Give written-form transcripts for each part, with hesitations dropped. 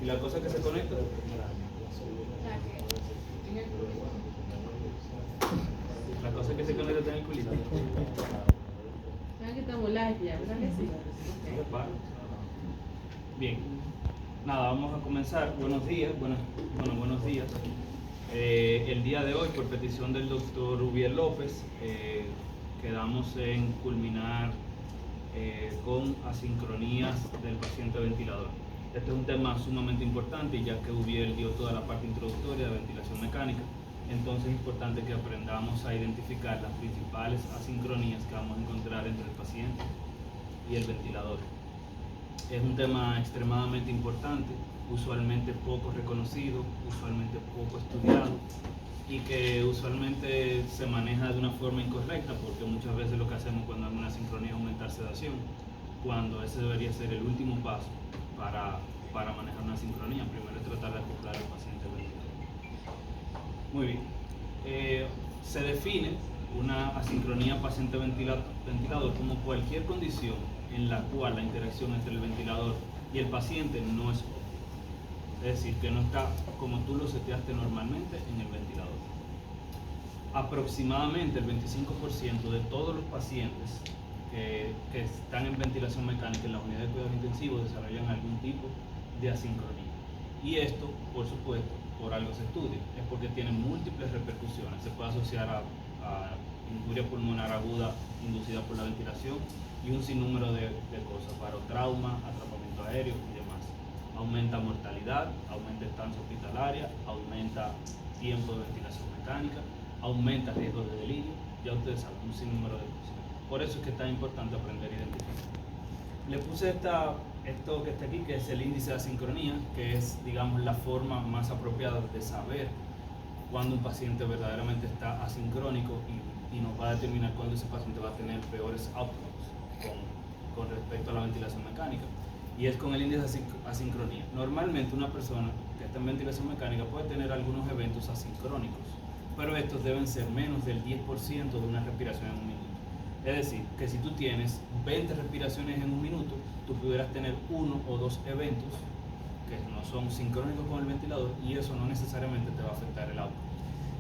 Y la cosa que se conecta. La cosa que se conecta está en el culito. ¿Saben que estamos live ya? ¿Verdad que sí? Bien. Nada, vamos a comenzar. Buenos días. Buenos días. El día de hoy, por petición del doctor Ubiel López, quedamos en culminar con asincronías del paciente ventilador. Este es un tema sumamente importante, ya que Ubiel dio toda la parte introductoria de ventilación mecánica. Entonces es importante que aprendamos a identificar las principales asincronías que vamos a encontrar entre el paciente y el ventilador. Es un tema extremadamente importante, usualmente poco reconocido, usualmente poco estudiado y que usualmente se maneja de una forma incorrecta, porque muchas veces lo que hacemos cuando hay una sincronía es aumentar sedación, cuando ese debería ser el último paso para manejar una sincronía. Primero es tratar de acoplar al paciente al ventilador. Muy bien. Se define una asincronía paciente-ventilador como cualquier condición en la cual la interacción entre el ventilador y el paciente no es óptima. Es decir, que no está como tú lo seteaste normalmente en el ventilador. Aproximadamente el 25% de todos los pacientes que están en ventilación mecánica en la unidad de cuidados intensivos desarrollan algún tipo de asincronía. Y esto, por supuesto, por algo se estudia, es porque tiene múltiples repercusiones. Se puede asociar a injuria pulmonar aguda inducida por la ventilación y un sinnúmero de cosas, barotrauma, atrapamiento aéreo y demás. Aumenta mortalidad, aumenta estancia hospitalaria, aumenta tiempo de ventilación mecánica, aumenta riesgo de delirio, ya ustedes saben, un sinnúmero de cosas. Por eso es que es tan importante aprender a identificar. Le puse esto que está aquí, que es el índice de asincronía, que es, digamos, la forma más apropiada de saber cuando un paciente verdaderamente está asincrónico y nos va a determinar cuándo ese paciente va a tener peores outcomes con respecto a la ventilación mecánica. Y es con el índice de asincronía. Normalmente una persona que está en ventilación mecánica puede tener algunos eventos asincrónicos, pero estos deben ser menos del 10% de una respiración en un minuto. Es decir, que si tú tienes 20 respiraciones en un minuto, tú pudieras tener 1 o 2 eventos que no son sincrónicos con el ventilador, y eso no necesariamente te va a afectar el outcome.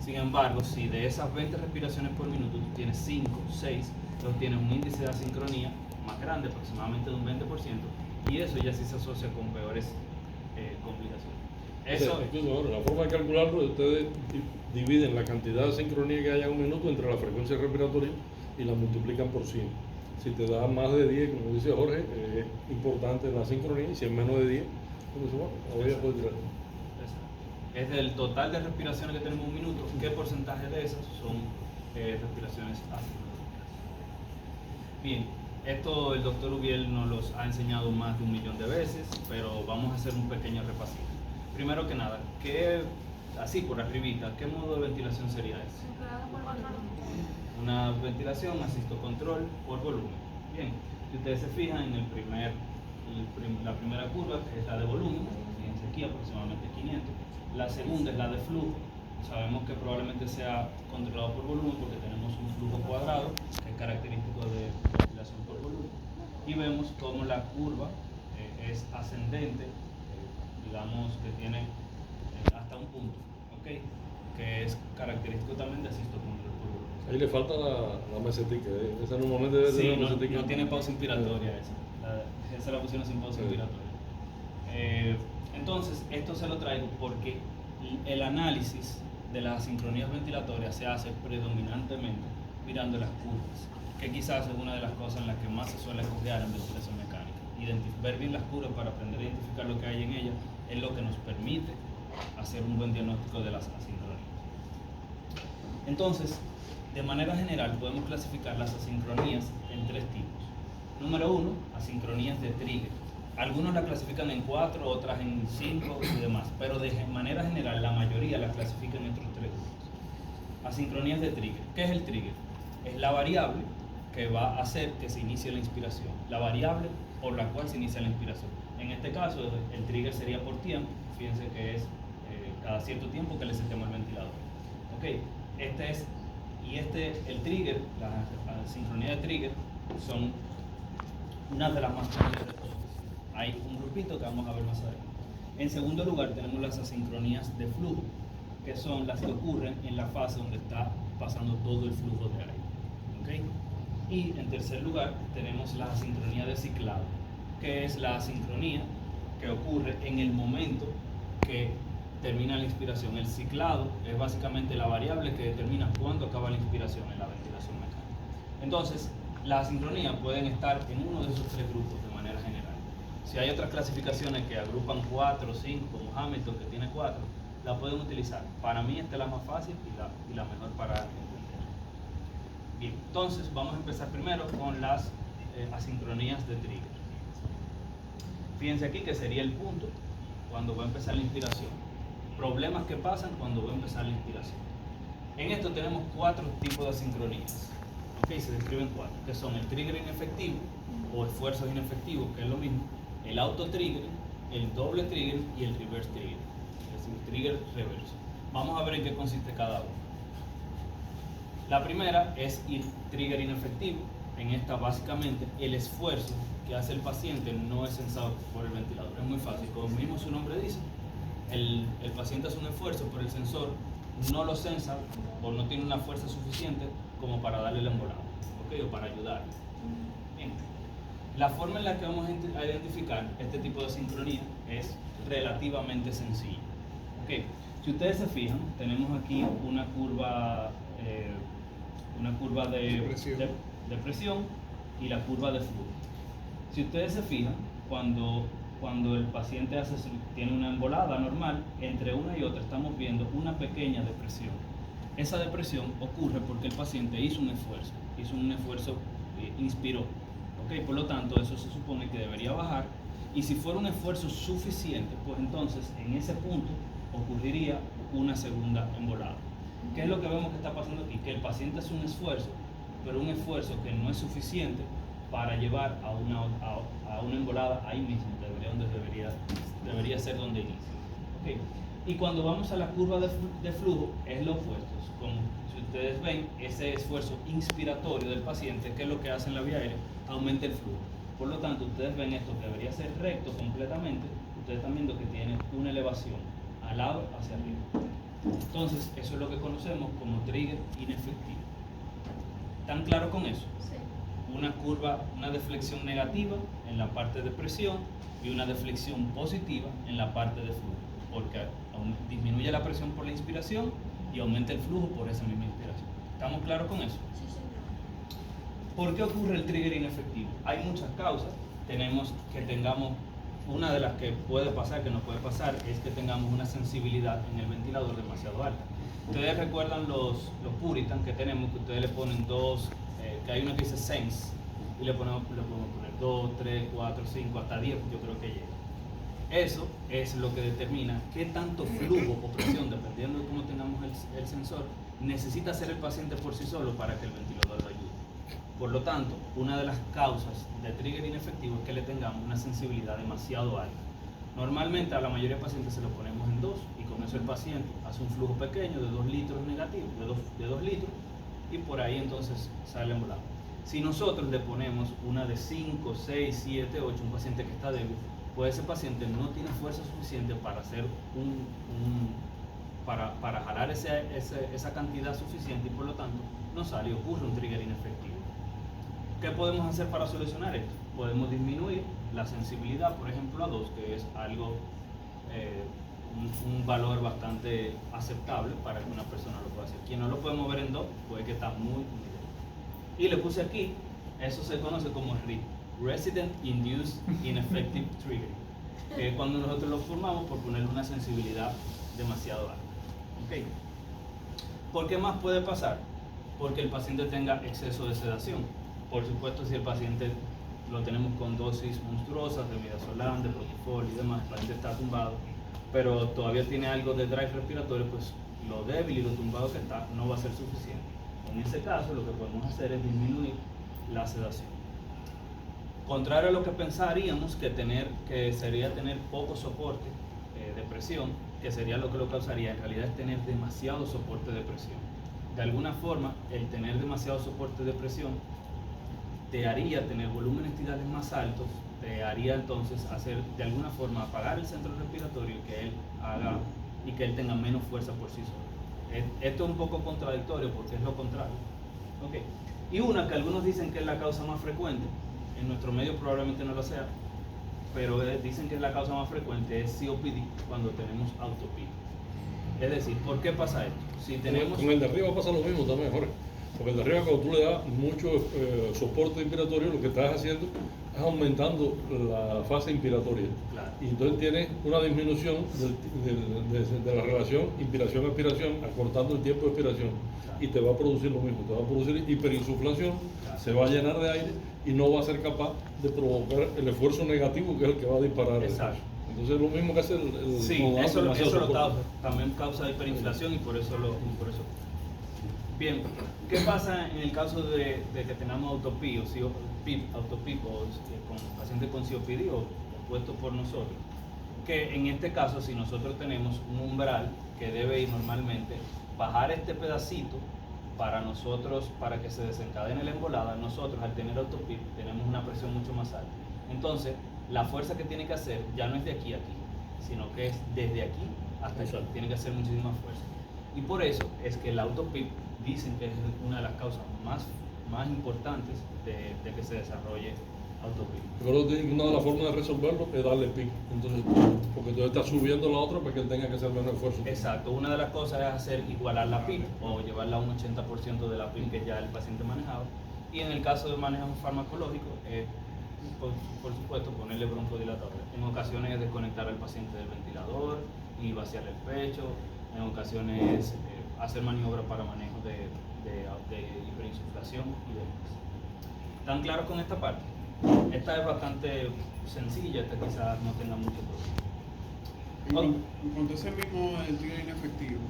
Sin embargo, si de esas 20 respiraciones por minuto tú tienes 5, 6, entonces tienes un índice de asincronía más grande, aproximadamente de un 20%, y eso ya sí se asocia con peores complicaciones. Eso es. Ahora, la forma de calcularlo, ustedes dividen la cantidad de sincronía que haya en un minuto entre la frecuencia respiratoria y la multiplican por 100. Si te da más de 10, como dice Jorge, es importante la sincronía, y si es menos de 10, pues bueno, voy a poder tirar. Es del total de respiraciones que tenemos en un minuto, ¿qué porcentaje de esas son respiraciones asincrónicas? Bien, esto el doctor Ubiel nos los ha enseñado más de 1 millón de veces, pero vamos a hacer un pequeño repasito. Primero que nada, así por arribita, ¿qué modo de ventilación sería ese? Una ventilación asisto-control por volumen. Bien, si ustedes se fijan en la primera curva, que es la de volumen, fíjense aquí aproximadamente 500. La segunda es la de flujo. Sabemos que probablemente sea controlado por volumen porque tenemos un flujo cuadrado que es característico de ventilación por volumen. Y vemos cómo la curva es ascendente, digamos que tiene hasta un punto, ¿okay? Que es característico también de asisto-control por volumen. Ahí le falta la mesetica, esa normalmente debe tener la mesetica. No tiene pausa inspiratoria esa la pusieron sin pausa inspiratoria. Entonces, esto se lo traigo porque el análisis de las asincronías ventilatorias se hace predominantemente mirando las curvas, que quizás es una de las cosas en las que más se suele cojear en ventilación mecánica. Ver bien las curvas para aprender a identificar lo que hay en ellas es lo que nos permite hacer un buen diagnóstico de las asincronías. Entonces, de manera general podemos clasificar las asincronías en 3 tipos. Número 1, asincronías de trigger. Algunos la clasifican en 4, otras en 5 y demás, pero de manera general la mayoría la clasifican en estos 3 grupos. Asincronías de trigger. ¿Qué es el trigger? Es la variable que va a hacer que se inicie la inspiración, la variable por la cual se inicia la inspiración. En este caso, el trigger sería por tiempo. Fíjense que es cada cierto tiempo que le setemos el ventilador. Ok, el trigger, la sincronía de trigger, son una de las más comunes de todas. Hay un grupito que vamos a ver más adelante. En segundo lugar, tenemos las asincronías de flujo, que son las que ocurren en la fase donde está pasando todo el flujo de aire. ¿Ok? Y en tercer lugar, tenemos la asincronía de ciclado, que es la asincronía que ocurre en el momento que termina la inspiración. El ciclado es básicamente la variable que determina cuándo acaba la inspiración en la ventilación mecánica. Entonces, las asincronías pueden estar en uno de esos 3 grupos de manera general. Si hay otras clasificaciones que agrupan 4 o 5, como Hamilton, que tiene 4, la pueden utilizar. Para mí esta es la más fácil y la mejor para entender. Bien, entonces vamos a empezar primero con las asincronías de trigger. Fíjense aquí que sería el punto cuando va a empezar la inspiración. Problemas que pasan cuando va a empezar la inspiración. En esto tenemos 4 tipos de asincronías. Ok, se describen 4, que son el trigger inefectivo o esfuerzos inefectivos, que es lo mismo, el auto trigger, el doble trigger y el reverse trigger, es decir, trigger reverso. Vamos a ver en qué consiste cada uno. La primera es el trigger inefectivo. En esta, básicamente, el esfuerzo que hace el paciente no es censado por el ventilador. Es muy fácil, como mismo su nombre dice, el paciente hace un esfuerzo, pero el sensor no lo sensa o no tiene una fuerza suficiente como para darle el embolado, ¿ok? O para ayudar. Bien. La forma en la que vamos a identificar este tipo de sincronía es relativamente sencilla. ¿Ok? Si ustedes se fijan, tenemos aquí una curva de presión y la curva de flujo. Si ustedes se fijan, cuando el paciente tiene una embolada normal, entre una y otra estamos viendo una pequeña depresión. Esa depresión ocurre porque el paciente hizo un esfuerzo, inspiró. ¿Okay? Por lo tanto, eso se supone que debería bajar, y si fuera un esfuerzo suficiente, pues entonces en ese punto ocurriría una segunda embolada. ¿Qué es lo que vemos que está pasando aquí? Que el paciente hace un esfuerzo, pero un esfuerzo que no es suficiente para llevar a una embolada ahí mismo, donde debería ser donde inicia. ¿Okay? Y cuando vamos a la curva de flujo, es lo opuesto. Como si ustedes ven, ese esfuerzo inspiratorio del paciente, ¿qué es lo que hace en la vía aérea? Aumenta el flujo. Por lo tanto, ustedes ven esto que debería ser recto completamente, ustedes están viendo que tiene una elevación al lado hacia arriba. Entonces, eso es lo que conocemos como trigger inefectivo. ¿Están claros con eso? Sí. Una deflexión negativa en la parte de presión y una deflexión positiva en la parte de flujo, porque disminuye la presión por la inspiración y aumenta el flujo por esa misma inspiración. ¿Estamos claros con eso? Sí, señor. ¿Por qué ocurre el trigger inefectivo? Hay muchas causas. Tenemos que tengamos, una de las que puede pasar, que nos puede pasar, es que tengamos una sensibilidad en el ventilador demasiado alta. Ustedes recuerdan los Puritan que tenemos, que ustedes le ponen dos, que hay uno que dice sense, y le podemos poner 2, 3, 4, 5, hasta 10, yo creo que llega. Eso es lo que determina qué tanto flujo o presión, dependiendo de cómo tengamos el sensor, necesita hacer el paciente por sí solo para que el ventilador lo ayude. Por lo tanto, una de las causas de trigger inefectivo es que le tengamos una sensibilidad demasiado alta. Normalmente a la mayoría de pacientes se lo ponemos en 2, y con eso el paciente hace un flujo pequeño de 2 litros negativo, de 2 litros, y por ahí entonces sale embolado. Si nosotros le ponemos una de 5, 6, 7, 8, un paciente que está débil, pues ese paciente no tiene fuerza suficiente para hacer para jalar esa cantidad suficiente, y por lo tanto no sale y ocurre un trigger inefectivo. ¿Qué podemos hacer para solucionar esto? Podemos disminuir la sensibilidad, por ejemplo, a 2, que es algo, un valor bastante aceptable para que una persona lo pueda hacer. Quien no lo puede mover en 2, puede que está muy débil. Y le puse aquí, eso se conoce como RIT, Resident Induced Ineffective Trigger, que es cuando nosotros lo formamos por ponerle una sensibilidad demasiado alta. ¿Okay? ¿Por qué más puede pasar? Porque el paciente tenga exceso de sedación. Por supuesto, si el paciente lo tenemos con dosis monstruosas de midazolam, de propofol y demás, el paciente está tumbado, pero todavía tiene algo de drive respiratorio, pues lo débil y lo tumbado que está no va a ser suficiente. En ese caso, lo que podemos hacer es disminuir la sedación. Contrario a lo que pensaríamos que sería tener poco soporte de presión, que sería lo que lo causaría, en realidad es tener demasiado soporte de presión. De alguna forma, el tener demasiado soporte de presión te haría tener volúmenes tidales más altos, te haría entonces hacer de alguna forma apagar el centro respiratorio que él haga y que él tenga menos fuerza por sí solo. Esto es un poco contradictorio porque es lo contrario. Okay. Y una que algunos dicen que es la causa más frecuente, en nuestro medio probablemente no lo sea, pero dicen que es la causa más frecuente es COPD cuando tenemos autopico. Es decir, ¿por qué pasa esto? Si tenemos... Con el de arriba pasa lo mismo también, Jorge. Porque el de arriba, cuando tú le das mucho soporte inspiratorio, lo que estás haciendo es aumentando la fase inspiratoria. Claro. Y entonces tienes una disminución de la relación inspiración-expiración, acortando el tiempo de expiración. Claro. Y te va a producir lo mismo, te va a producir hiperinsuflación, claro. Se va a llenar de aire y no va a ser capaz de provocar el esfuerzo negativo que es el que va a disparar. Exacto. Entonces lo mismo que hace el sí, eso lo causa, también causa hiperinflación y por eso. Bien, ¿qué pasa en el caso de que tengamos autopico con pacientes con COPD o puesto por nosotros? Que en este caso, si nosotros tenemos un umbral que debe ir normalmente, bajar este pedacito para que se desencadene la embolada, nosotros al tener autopico tenemos una presión mucho más alta. Entonces, la fuerza que tiene que hacer ya no es de aquí a aquí, sino que es desde aquí hasta aquí. Tiene que hacer muchísima fuerza. Y por eso es que el autopico dicen que es una de las causas más importantes de que se desarrolle autopico. Pero una de las formas de resolverlo es darle pico. Entonces, porque tú estás subiendo la otra para que él tenga que hacer menos esfuerzo. Exacto. Una de las cosas es hacer igualar la PIC o llevarla a un 80% de la PIC que ya el paciente manejaba. Y en el caso de manejo farmacológico, por supuesto, ponerle broncodilatador. En ocasiones es desconectar al paciente del ventilador y vaciar el pecho. En ocasiones hacer maniobras para manejo de hiperinsuflación y demás. ¿Están claros con esta parte? Esta es bastante sencilla, esta quizás no tenga mucho problema. En cuanto a ese mismo trigger inefectivo,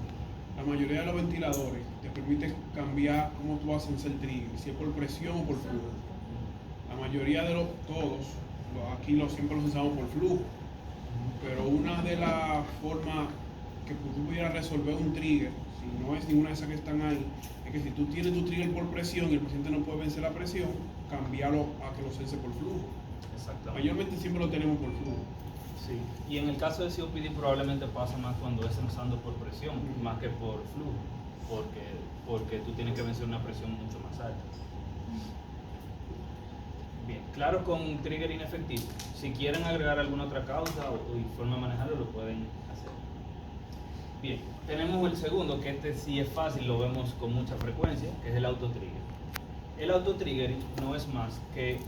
la mayoría de los ventiladores te permiten cambiar cómo tú haces el trigger, si es por presión o por flujo. La mayoría de aquí siempre los usamos por flujo, pero una de las formas que tú pudieras resolver un trigger, si no es ninguna de esas que están ahí, es que si tú tienes tu trigger por presión y el paciente no puede vencer la presión, cambiarlo a que lo cese por flujo. Exactamente. Mayormente siempre lo tenemos por flujo. Sí. Y en el caso de COPD probablemente pasa más cuando es usando por presión, más que por flujo, porque tú tienes que vencer una presión mucho más alta. Bien, claro, con un trigger inefectivo. Si quieren agregar alguna otra causa y forma de manejarlo, lo pueden hacer. Bien, tenemos el segundo, que este sí es fácil, lo vemos con mucha frecuencia, que es el autotrigger. El autotriggering no es más que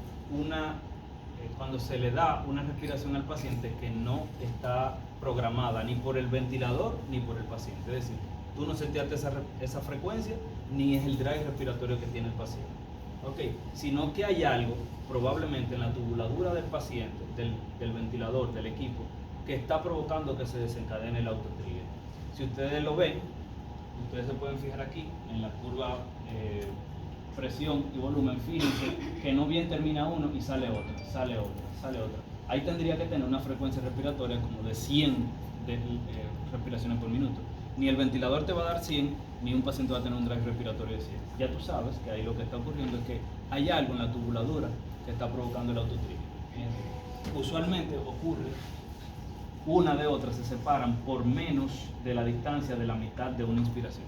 cuando se le da una respiración al paciente que no está programada ni por el ventilador ni por el paciente. Es decir, tú no seteaste esa frecuencia ni es el drive respiratorio que tiene el paciente. Okay. Sino que hay algo, probablemente en la tubuladura del paciente, del ventilador, del equipo, que está provocando que se desencadene el autotrigger. Si ustedes lo ven, ustedes se pueden fijar aquí en la curva presión y volumen, fíjense que no bien termina uno y sale otra. Ahí tendría que tener una frecuencia respiratoria como de 100 respiraciones por minuto. Ni el ventilador te va a dar 100, ni un paciente va a tener un drive respiratorio de 100. Ya tú sabes que ahí lo que está ocurriendo es que hay algo en la tubuladura que está provocando el autotrigger. Usualmente ocurre, una de otra se separan por menos de la distancia de la mitad de una inspiración.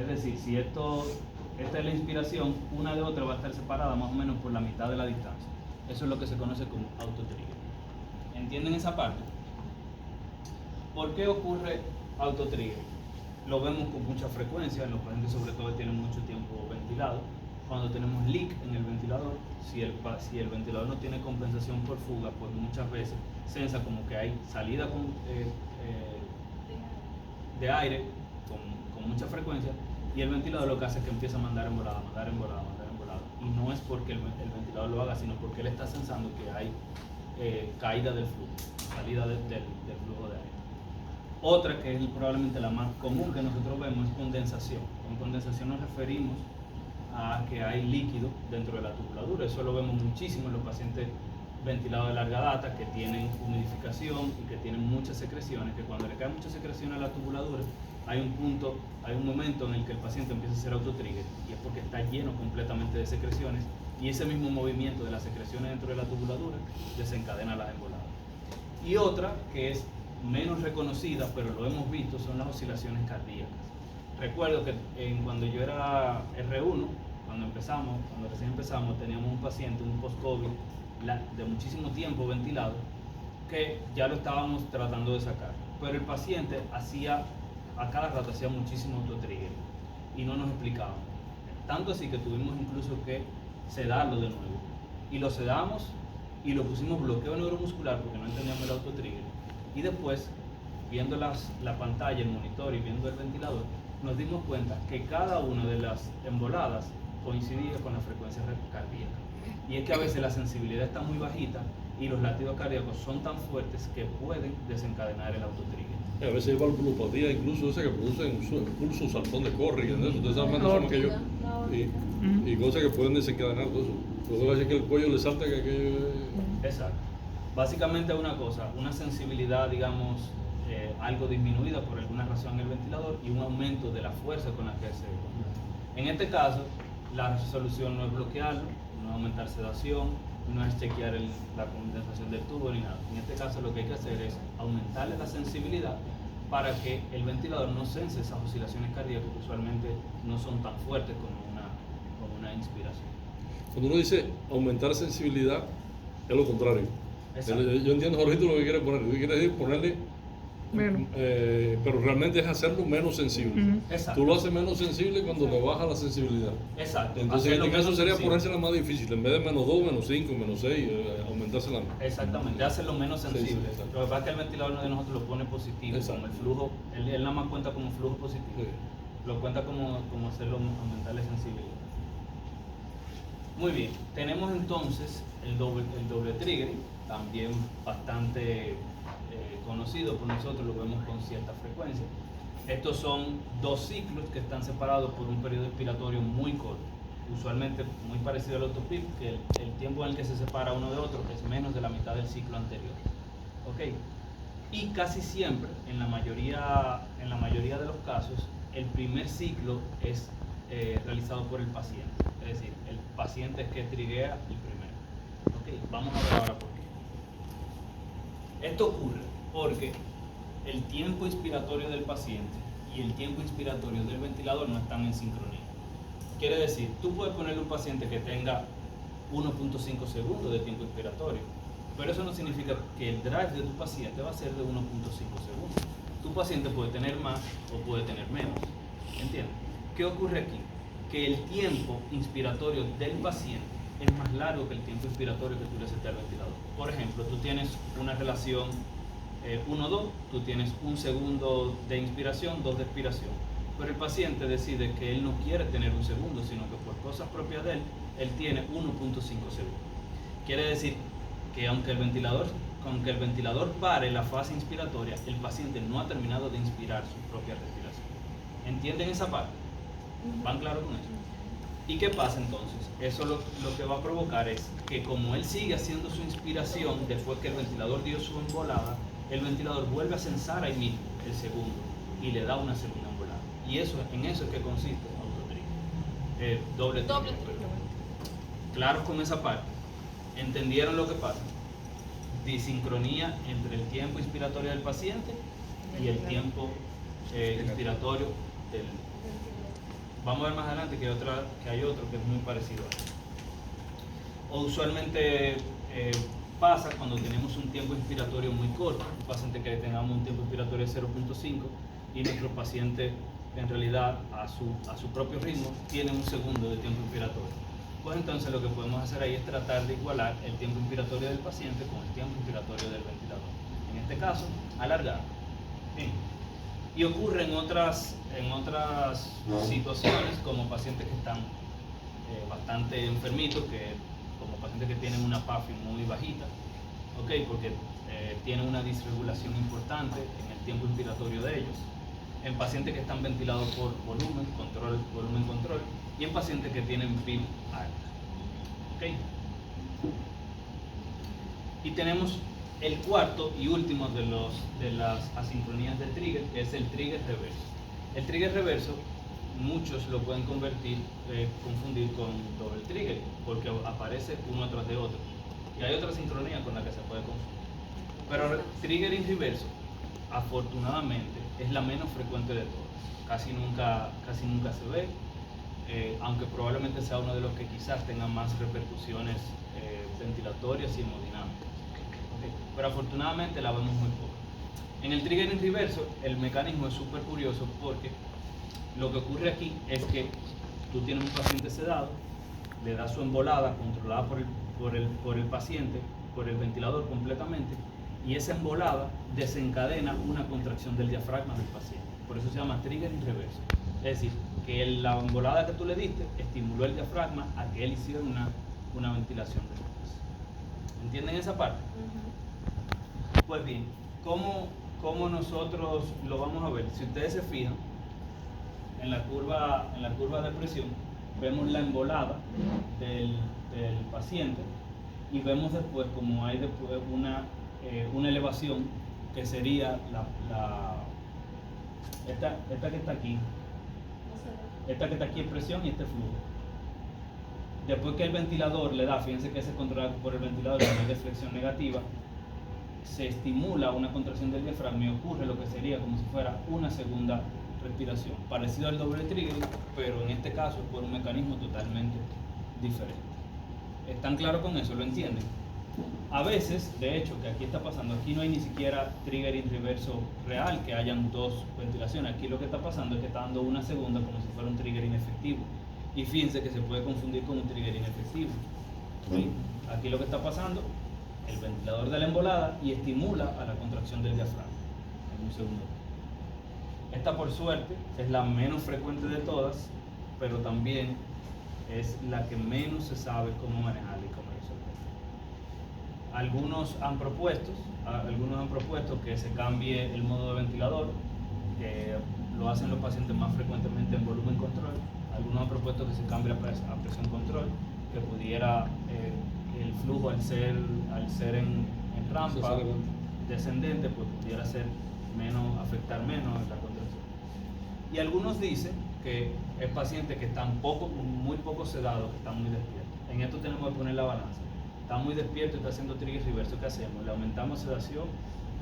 Es decir, si esta es la inspiración, una de otra va a estar separada más o menos por la mitad de la distancia. Eso es lo que se conoce como autotrigger. ¿Entienden esa parte? ¿Por qué ocurre autotrigger? Lo vemos con mucha frecuencia en los pacientes, sobre todo que tienen mucho tiempo ventilado. Cuando tenemos leak en el ventilador, si el ventilador no tiene compensación por fuga, pues muchas veces sensa como que hay salida de aire con mucha frecuencia, y el ventilador lo que hace es que empieza a mandar embolada. y no es porque el ventilador lo haga, sino porque él está sensando que hay caída del flujo, salida del flujo de aire. Otra, que es probablemente la más común que nosotros vemos, es condensación. Con condensación nos referimos a que hay líquido dentro de la tubuladura. Eso lo vemos muchísimo en los pacientes ventilados de larga data que tienen humidificación y que tienen muchas secreciones, que cuando le caen muchas secreciones a la tubuladura, hay un momento en el que el paciente empieza a hacer autotrigger, y es porque está lleno completamente de secreciones, y ese mismo movimiento de las secreciones dentro de la tubuladura desencadena las emboladas. Y otra, que es menos reconocida, pero lo hemos visto, son las oscilaciones cardíacas. Recuerdo que cuando yo era R1, cuando recién empezamos, teníamos un paciente, un post-COVID, de muchísimo tiempo ventilado, que ya lo estábamos tratando de sacar. Pero el paciente a cada rato hacía muchísimo autotrigger y no nos explicaba. Tanto así que tuvimos incluso que sedarlo de nuevo. Y lo sedamos y lo pusimos bloqueo neuromuscular porque no entendíamos el autotrigger. Y después, viendo la pantalla, el monitor y viendo el ventilador, nos dimos cuenta que cada una de las emboladas coincidía con la frecuencia cardíaca. Y es que a veces la sensibilidad está muy bajita y los latidos cardíacos son tan fuertes que pueden desencadenar el autotrigger. A veces hay valvulopatía, incluso esa que producen pulso, saltón de Corri, ¿no? Ustedes saben más de eso que yo. Y cosas que pueden desencadenar todo eso. Luego va a que el cuello le salta que aquello... Exacto. Básicamente es una cosa, una sensibilidad, digamos, algo disminuida por alguna razón en el ventilador y un aumento de la fuerza con la que se... En este caso, la solución no es bloquearlo, no es aumentar sedación, no es chequear la condensación del tubo ni nada. En este caso lo que hay que hacer es aumentarle la sensibilidad para que el ventilador no sense esas oscilaciones cardíacas que usualmente no son tan fuertes como una inspiración. Cuando uno dice aumentar sensibilidad, es lo contrario. Yo entiendo, Jorgito, lo que quiere poner. Lo que quiere decir ponerle menos. Pero realmente es hacerlo menos sensible. Exacto. Tú lo haces menos sensible cuando le baja la sensibilidad. Exacto. Entonces en este caso sería sensible. ponérsela más difícil. En vez de menos 2, menos 5, menos 6, aumentársela más. Exactamente, hacerlo menos sensible. Sí, lo que pasa es que el ventilador de nosotros lo pone positivo, Exacto. como el flujo, él nada más cuenta como flujo positivo. Sí. Lo cuenta como hacerlo, aumentarle sensibilidad. Muy bien, tenemos entonces el doble triggering, también bastante conocido por nosotros, lo vemos con cierta frecuencia. Estos son dos ciclos que están separados por un periodo expiratorio muy corto, usualmente muy parecido al autopip, que el tiempo en el que se separa uno de otro es menos de la mitad del ciclo anterior. ¿Ok? Y casi siempre, en la mayoría de los casos, el primer ciclo es realizado por el paciente, es decir, el paciente es que triguea el primero. ¿Ok? Vamos a ver ahora por qué. Esto ocurre porque el tiempo inspiratorio del paciente y el tiempo inspiratorio del ventilador no están en sincronía. Quiere decir, tú puedes ponerle un paciente que tenga 1.5 segundos de tiempo inspiratorio, pero eso no significa que el drive de tu paciente va a ser de 1.5 segundos. Tu paciente puede tener más o puede tener menos. ¿Entiendes? ¿Qué ocurre aquí? Que el tiempo inspiratorio del paciente es más largo que el tiempo inspiratorio que tú le seteas al ventilador. Por ejemplo, tú tienes una relación 1-2, tú tienes 1 segundo de inspiración, 2 de expiración. Pero el paciente decide que él no quiere tener 1 segundo, sino que por cosas propias de él tiene 1.5 segundos. Quiere decir que aunque el ventilador pare la fase inspiratoria, el paciente no ha terminado de inspirar su propia respiración. ¿Entienden esa parte? ¿Van claros con eso? ¿Y qué pasa entonces? Eso lo que va a provocar es que como él sigue haciendo su inspiración después que el ventilador dio su embolada, el ventilador vuelve a censar ahí mismo el segundo y le da una segunda embolada. Y en eso es que consiste autotrigger. Doble trigger. ¿Claros con esa parte? ¿Entendieron lo que pasa? Disincronía entre el tiempo inspiratorio del paciente y el tiempo inspiratorio del... Vamos a ver más adelante que hay otro que es muy parecido a esto. O usualmente pasa cuando tenemos un tiempo inspiratorio muy corto, un paciente que tengamos un tiempo inspiratorio de 0.5 y nuestro paciente en realidad a su propio ritmo tiene 1 segundo de tiempo inspiratorio. Pues entonces lo que podemos hacer ahí es tratar de igualar el tiempo inspiratorio del paciente con el tiempo inspiratorio del ventilador. En este caso, alargar. Bien. Y ocurre en otras situaciones como pacientes que están bastante enfermitos, como pacientes que tienen una PAFI muy bajita, ¿okay? Porque tienen una disregulación importante en el tiempo inspiratorio de ellos, en pacientes que están ventilados por volumen control, y en pacientes que tienen PIB alta. ¿Okay? Y tenemos el cuarto y último de las asincronías del trigger, que es el trigger reverso. El trigger reverso, muchos lo pueden confundir con doble trigger, porque aparece uno tras de otro. Y hay otra sincronía con la que se puede confundir. Pero el triggering reverso, afortunadamente, es la menos frecuente de todas. Casi nunca se ve, aunque probablemente sea uno de los que quizás tenga más repercusiones ventilatorias y hemodinámicas. ¿Okay? Pero afortunadamente la vemos muy poco. En el triggering reverso, el mecanismo es súper curioso porque lo que ocurre aquí es que tú tienes un paciente sedado, le das su embolada controlada por el paciente, por el ventilador completamente, y esa embolada desencadena una contracción del diafragma del paciente. Por eso se llama triggering reverso. Es decir, que la embolada que tú le diste estimuló el diafragma a que él hiciera una ventilación después. ¿Entienden esa parte? Pues bien, ¿cómo nosotros lo vamos a ver? Si ustedes se fijan, en la curva de presión, vemos la embolada del paciente y vemos después como hay después una elevación que sería esta que está aquí. Esta que está aquí es presión y este flujo. Después que el ventilador le da, fíjense que se controla por el ventilador y hay deflexión negativa, se estimula una contracción del diafragma y ocurre lo que sería como si fuera una segunda respiración, parecido al doble trigger, pero en este caso por un mecanismo totalmente diferente. ¿Están claros con eso? ¿Lo entienden? A veces, de hecho, que aquí está pasando, aquí no hay ni siquiera triggering reverso real, que hayan dos ventilaciones. Aquí lo que está pasando es que está dando una segunda como si fuera un triggering efectivo. Y fíjense que se puede confundir con un triggering efectivo. ¿Sí? Aquí lo que está pasando, el ventilador de la embolada y estimula a la contracción del diafragma. En un segundo. Esta, por suerte, es la menos frecuente de todas, pero también es la que menos se sabe cómo manejarla y cómo resolverla. Algunos han propuesto que se cambie el modo de ventilador, que lo hacen los pacientes más frecuentemente en volumen control. Algunos han propuesto que se cambie a presión control, que pudiera el flujo al ser en rampa descendente, pues pudiera afectar menos la contracción. Y algunos dicen que es paciente que están muy poco sedados, que están muy despiertos. En esto tenemos que poner la balanza. Está muy despierto y está haciendo trigger reverso. ¿Qué hacemos? ¿Le aumentamos sedación?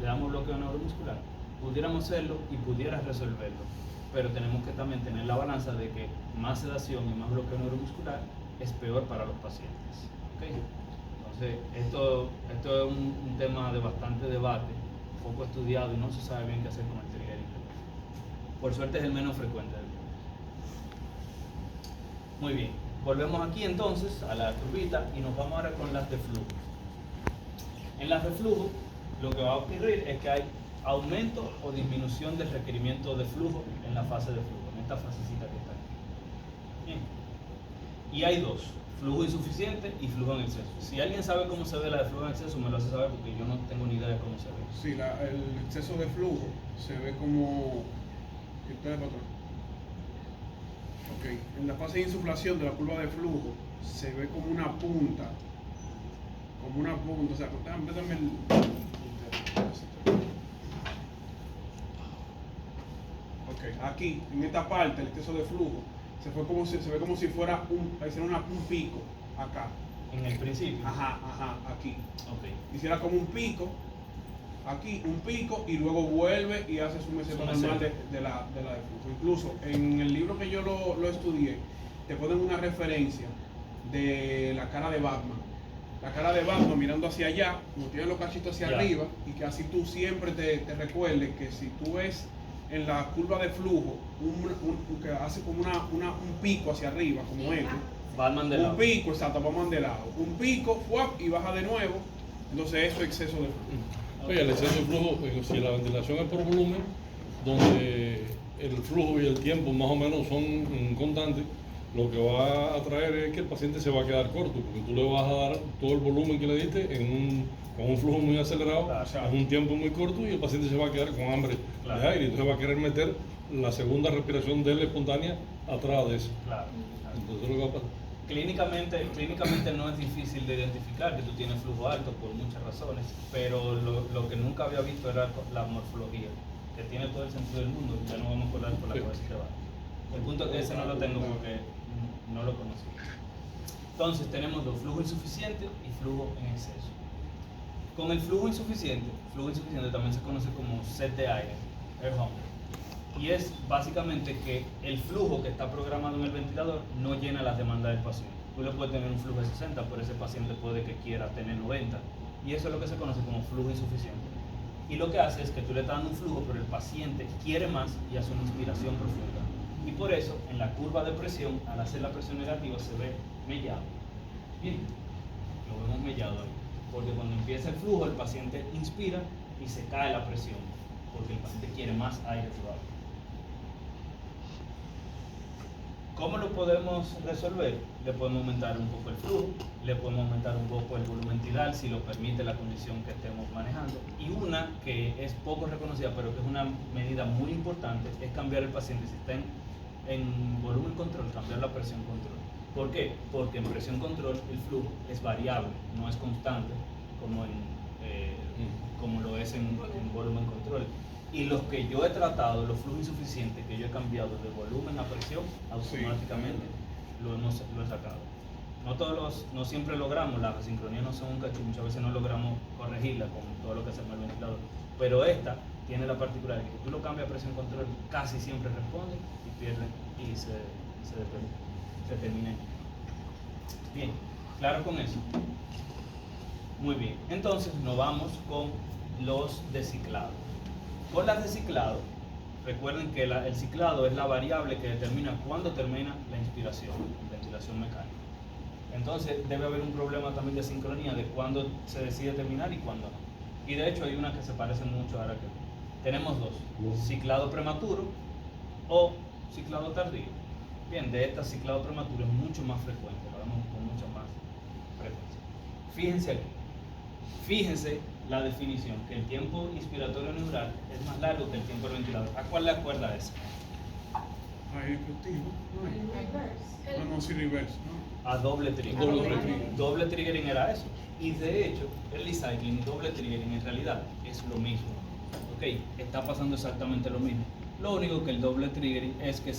¿Le damos bloqueo neuromuscular? Pudiéramos hacerlo y pudiera resolverlo, pero tenemos que también tener la balanza de que más sedación y más bloqueo neuromuscular es peor para los pacientes. ¿Okay? Entonces, esto es un tema de bastante debate, poco estudiado y no se sabe bien qué hacer con el trigger reverso. Por suerte es el menos frecuente del mundo. Muy bien, volvemos aquí entonces a la curvita y nos vamos ahora con las de flujo. En las de flujo, lo que va a ocurrir es que hay aumento o disminución del requerimiento de flujo en la fase de flujo, en esta fasecita que está aquí. Bien. Y hay dos, flujo insuficiente y flujo en exceso. Si alguien sabe cómo se ve la de flujo en exceso, me lo hace saber porque yo no tengo ni idea de cómo se ve. Sí, el exceso de flujo se ve como... Ok, en la fase de insuflación de la curva de flujo se ve como una punta, o sea, dame el... Ok, aquí, en esta parte, el exceso de flujo, se ve como si fuera un pico, acá. En el principio. Ajá, aquí. Ok. Hiciera como un pico, aquí, un pico, y luego vuelve y hace su meseta normal de la de flujo. Incluso, en el libro que yo lo estudié, te ponen una referencia de la cara de Batman. La cara de Batman mirando hacia allá, como tiene los cachitos hacia arriba, y que así tú siempre te recuerdes que si tú ves en la curva de flujo, que hace como un pico hacia arriba, como Batman de lado. Un pico, exacto, Batman de lado. Un pico, y baja de nuevo. Entonces eso es exceso de flujo. Oye, el exceso de flujo, si la ventilación es por volumen, donde el flujo y el tiempo más o menos son constantes, lo que va a traer es que el paciente se va a quedar corto, porque tú le vas a dar todo el volumen que le diste con un flujo muy acelerado, Claro. en un tiempo muy corto, y el paciente se va a quedar con hambre Claro. de aire, entonces va a querer meter la segunda respiración de él espontánea atrás de eso. Claro. Entonces lo que va a pasar. Clínicamente no es difícil de identificar que tú tienes flujo alto por muchas razones, pero lo que nunca había visto era la morfología, que tiene todo el sentido del mundo, ya no vamos a hablar por la Sí. cabeza que va. El punto es que ese no lo tengo porque no lo conocí. Entonces tenemos dos, flujo insuficiente y flujo en exceso. Con el flujo insuficiente también se conoce como sed de aire, air hunger. Y es básicamente que el flujo que está programado en el ventilador no llena las demandas del paciente. Tú le puedes tener un flujo de 60, pero ese paciente puede que quiera tener 90. Y eso es lo que se conoce como flujo insuficiente. Y lo que hace es que tú le estás dando un flujo, pero el paciente quiere más y hace una inspiración profunda. Y por eso, en la curva de presión, al hacer la presión negativa, se ve mellado. Bien, lo vemos mellado ahí. Porque cuando empieza el flujo, el paciente inspira y se cae la presión, porque el paciente quiere más aire todavía. ¿Cómo lo podemos resolver? Le podemos aumentar un poco el flujo, le podemos aumentar un poco el volumen tidal si lo permite la condición que estemos manejando. Y una que es poco reconocida, pero que es una medida muy importante, es cambiar el paciente. Si está en volumen control, cambiar la presión control. ¿Por qué? Porque en presión control el flujo es variable, no es constante como lo es en volumen control. Y los que yo he tratado, los flujos insuficientes que yo he cambiado de volumen a presión, automáticamente lo he sacado. No siempre logramos, las asincronías no son un cachú, muchas veces no logramos corregirla con todo lo que hacemos en el ventilador. Pero esta tiene la particularidad que tú lo cambias a presión control, casi siempre responde y pierde y se termina. Bien, claro con eso. Muy bien, entonces nos vamos con los de ciclado. Con las de ciclado, recuerden que el ciclado es la variable que determina cuándo termina la inspiración, ventilación mecánica. Entonces debe haber un problema también de sincronía de cuándo se decide terminar y cuándo no. Y de hecho hay una que se parece mucho ahora que tenemos dos, ciclado prematuro o ciclado tardío. Bien, de esta ciclado prematuro es mucho más frecuente, lo vemos con mucha más frecuencia. Fíjense aquí. Fíjense la definición, que el tiempo inspiratorio neural es más largo que el tiempo del ventilador. ¿A cuál le acuerda esa? Aire efectivo. No, sí, reverse, ¿no? A doble triggering. Doble triggering era eso. Y de hecho, el recycling y doble triggering en realidad es lo mismo. Ok, está pasando exactamente lo mismo. Lo único que el doble triggering es que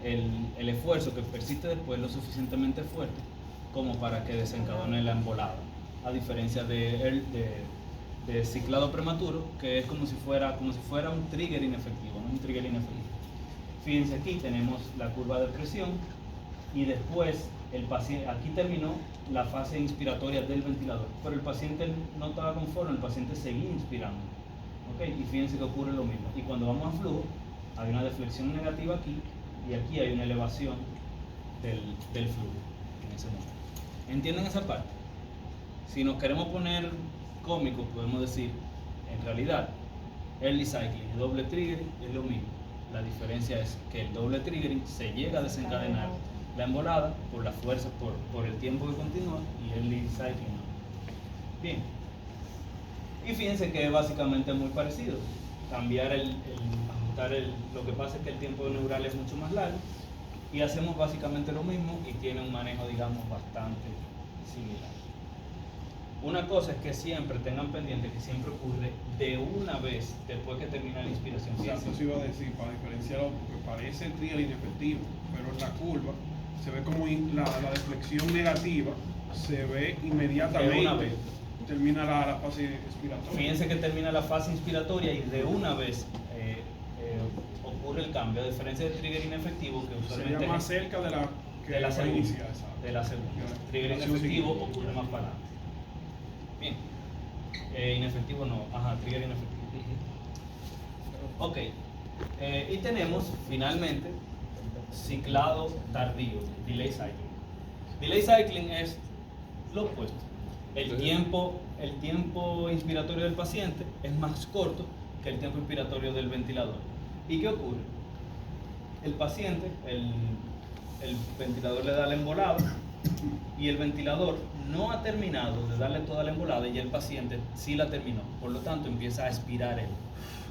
el esfuerzo que persiste después es lo suficientemente fuerte como para que desencadene la embolada. A diferencia de ciclado prematuro, que es como si fuera un trigger inefectivo, ¿no? Un trigger inefectivo. Fíjense, aquí tenemos la curva de presión y después el paciente, aquí terminó la fase inspiratoria del ventilador, pero el paciente no estaba conforme, el paciente seguía inspirando. ¿Okay? Y fíjense que ocurre lo mismo. Y cuando vamos a flujo, hay una deflexión negativa aquí y aquí hay una elevación del flujo en ese momento. ¿Entienden esa parte? Si nos queremos poner cómicos, podemos decir, en realidad, early cycling y doble triggering es lo mismo. La diferencia es que el doble triggering se llega a desencadenar la embolada por la fuerza, por el tiempo que continúa, y el early cycling no. Bien. Y fíjense que es básicamente muy parecido. Cambiar ajustar lo que pasa es que el tiempo neural es mucho más largo y hacemos básicamente lo mismo y tiene un manejo, digamos, bastante similar. Una cosa es que siempre tengan pendiente que siempre ocurre de una vez después que termina la inspiración. O sea, eso iba a decir, para diferenciarlo, porque parece el trigger inefectivo, pero en la curva se ve como la deflexión negativa se ve inmediatamente. De una vez. Termina la fase inspiratoria. Fíjense que termina la fase inspiratoria y de una vez ocurre el cambio, a diferencia del trigger inefectivo que usualmente sería más cerca de la que de la va a segunda. iniciar, De la segunda. Ya, Trigger la inefectivo siguiente. ocurre más para adelante. Bien. Inefectivo no. Ajá, trigger inefectivo. Ok. Y tenemos finalmente ciclado tardío, delay cycling. Delay cycling es lo opuesto. El tiempo inspiratorio del paciente es más corto que el tiempo inspiratorio del ventilador. ¿Y qué ocurre? El paciente, el ventilador le da la embolada y el ventilador no ha terminado de darle toda la embolada y el paciente sí la terminó. Por lo tanto, empieza a expirar él,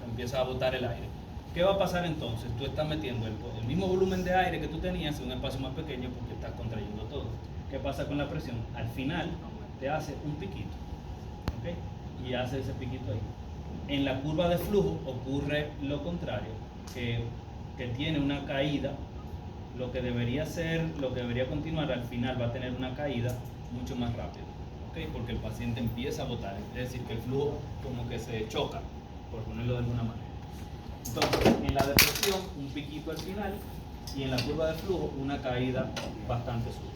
empieza a botar el aire. ¿Qué va a pasar entonces? Tú estás metiendo el mismo volumen de aire que tú tenías en un espacio más pequeño porque estás contrayendo todo. ¿Qué pasa con la presión? Al final te hace un piquito, ¿ok? Y hace ese piquito ahí. En la curva de flujo ocurre lo contrario, que tiene una caída. Lo que debería continuar al final va a tener una caída mucho más rápido, ¿ok? Porque el paciente empieza a botar, es decir, que el flujo como que se choca, por ponerlo de alguna manera. Entonces, en la depresión, un piquito al final, y en la curva de flujo, una caída bastante suave.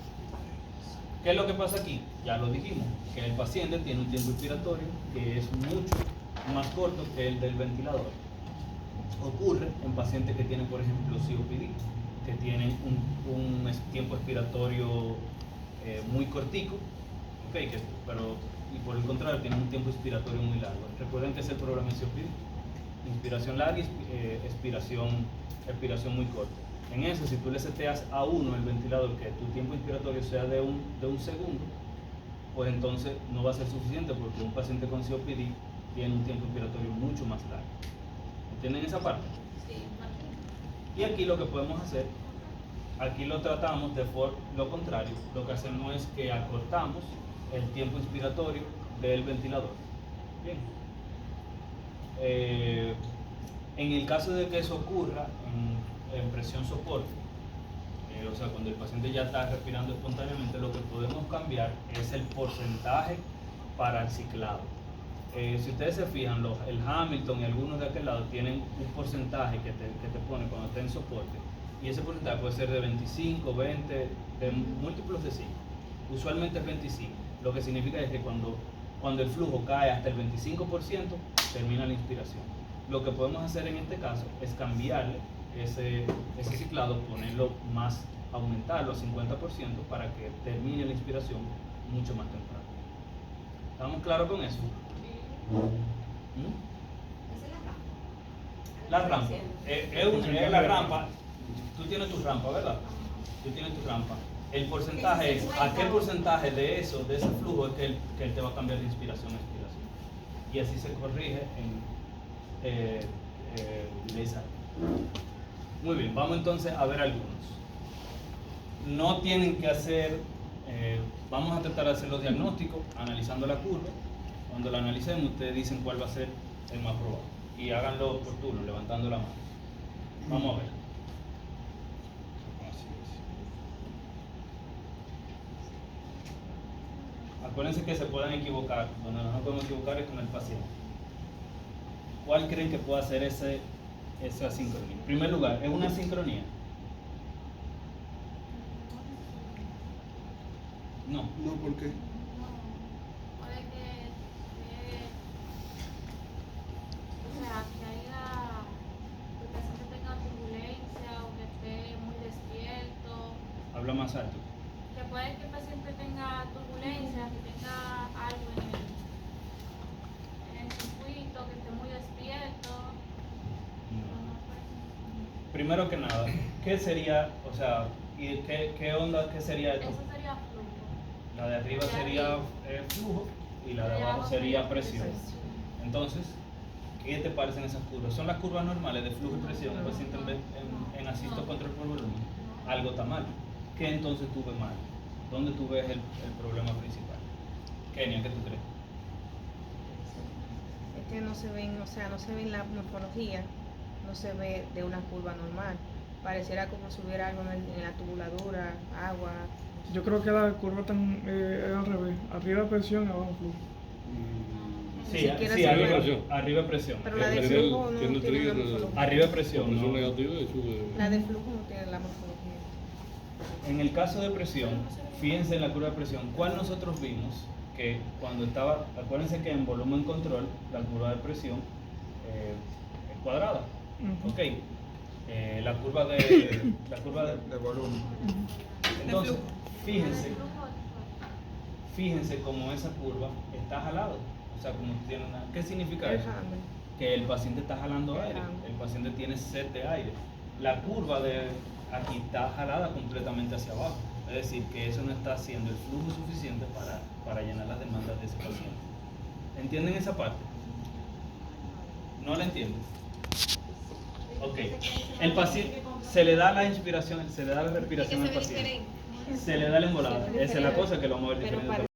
¿Qué es lo que pasa aquí? Ya lo dijimos, que el paciente tiene un tiempo inspiratorio que es mucho más corto que el del ventilador. Ocurre en pacientes que tienen, por ejemplo, COPD, que tienen un tiempo expiratorio muy cortico, ¿okay? Y por el contrario tienen un tiempo expiratorio muy largo. Recuerden que es el problema en COPD: inspiración larga y expiración muy corta. En eso, si tú le seteas a uno el ventilador que tu tiempo inspiratorio sea de un segundo, pues entonces no va a ser suficiente, porque un paciente con COPD tiene un tiempo inspiratorio mucho más largo. ¿Entienden esa parte? Sí. Y aquí lo que podemos hacer, aquí lo tratamos de lo contrario. Lo que hacemos es que acortamos el tiempo inspiratorio del ventilador. Bien. En el caso de que eso ocurra en presión soporte, o sea, cuando el paciente ya está respirando espontáneamente, lo que podemos cambiar es el porcentaje para el ciclado. Si ustedes se fijan, el Hamilton y algunos de aquel lado tienen un porcentaje que te pone cuando está en soporte, y ese porcentaje puede ser de 25, 20, de múltiplos de 5. Usualmente es 25, lo que significa es que cuando el flujo cae hasta el 25%, termina la inspiración. Lo que podemos hacer en este caso es cambiarle ese ciclado, ponerlo más, aumentarlo a 50% para que termine la inspiración mucho más temprano. ¿Estamos claros con eso? ¿Mm? Esa es la rampa. La rampa. Es la rampa. Tú tienes tu rampa, ¿verdad? Tú tienes tu rampa. El porcentaje es, ¿a qué porcentaje de ese flujo es que él te va a cambiar de inspiración a expiración? Y así se corrige en esa. Muy bien, vamos entonces a ver algunos. No tienen que hacer, vamos a tratar de hacer los diagnósticos analizando la curva. Cuando la analicemos, ustedes dicen cuál va a ser el más probable. Y háganlo por turno, levantando la mano. Vamos a ver. Acuérdense que se pueden equivocar. Donde no nos podemos equivocar es con el paciente. ¿Cuál creen que pueda ser esa sincronía? En primer lugar, ¿es una sincronía? No. No, ¿por qué? Puede que el paciente tenga turbulencia o que esté muy despierto. Habla más alto. Que puede que el paciente tenga turbulencia, que tenga algo en el circuito, que esté muy despierto. Primero que nada, ¿qué sería, o sea, qué onda, qué sería esto? Eso sería flujo. La de arriba sería flujo y la de abajo sería presión. Entonces, ¿qué te parecen esas curvas? ¿Son las curvas normales de flujo y presión? El paciente en asisto control por volumen. Algo está mal. ¿Qué entonces tú ves mal? ¿Dónde tú ves el problema principal? Kenia, ¿qué tú crees? Es que no se ven, o sea, no se ve en la morfología, no se ve de una curva normal. Pareciera como si hubiera algo en la tubuladura, agua. Yo creo que la curva está al revés. Arriba presión, abajo flujo. Sí, siquiera sí, se arriba, ve. arriba presión. Pero la de Tiene el- flujo no tiene el tiene la trigger, morfología. Arriba presión. Presión ¿no? negativa y sube. La de flujo no tiene la morfología. En el caso de presión, fíjense en la curva de presión, ¿cuál nosotros vimos? Que cuando estaba, acuérdense que en volumen control, la curva de presión es cuadrada. Ujú. Ok. La curva de volumen. Entonces, Fíjense. fíjense cómo esa curva está jalada. O sea, como tiene una. ¿Qué significa El eso? hambre. Que el paciente está jalando El aire. hambre. El paciente tiene sed de aire. La curva aquí está jalada completamente hacia abajo. Es decir, que eso no está haciendo el flujo suficiente para llenar las demandas de ese paciente. ¿Entienden esa parte? ¿No la entienden? Ok. El paciente se le da la inspiración, se le da la respiración al paciente. Se le da la embolada. Esa es la cosa que lo vamos a ver Pero diferente.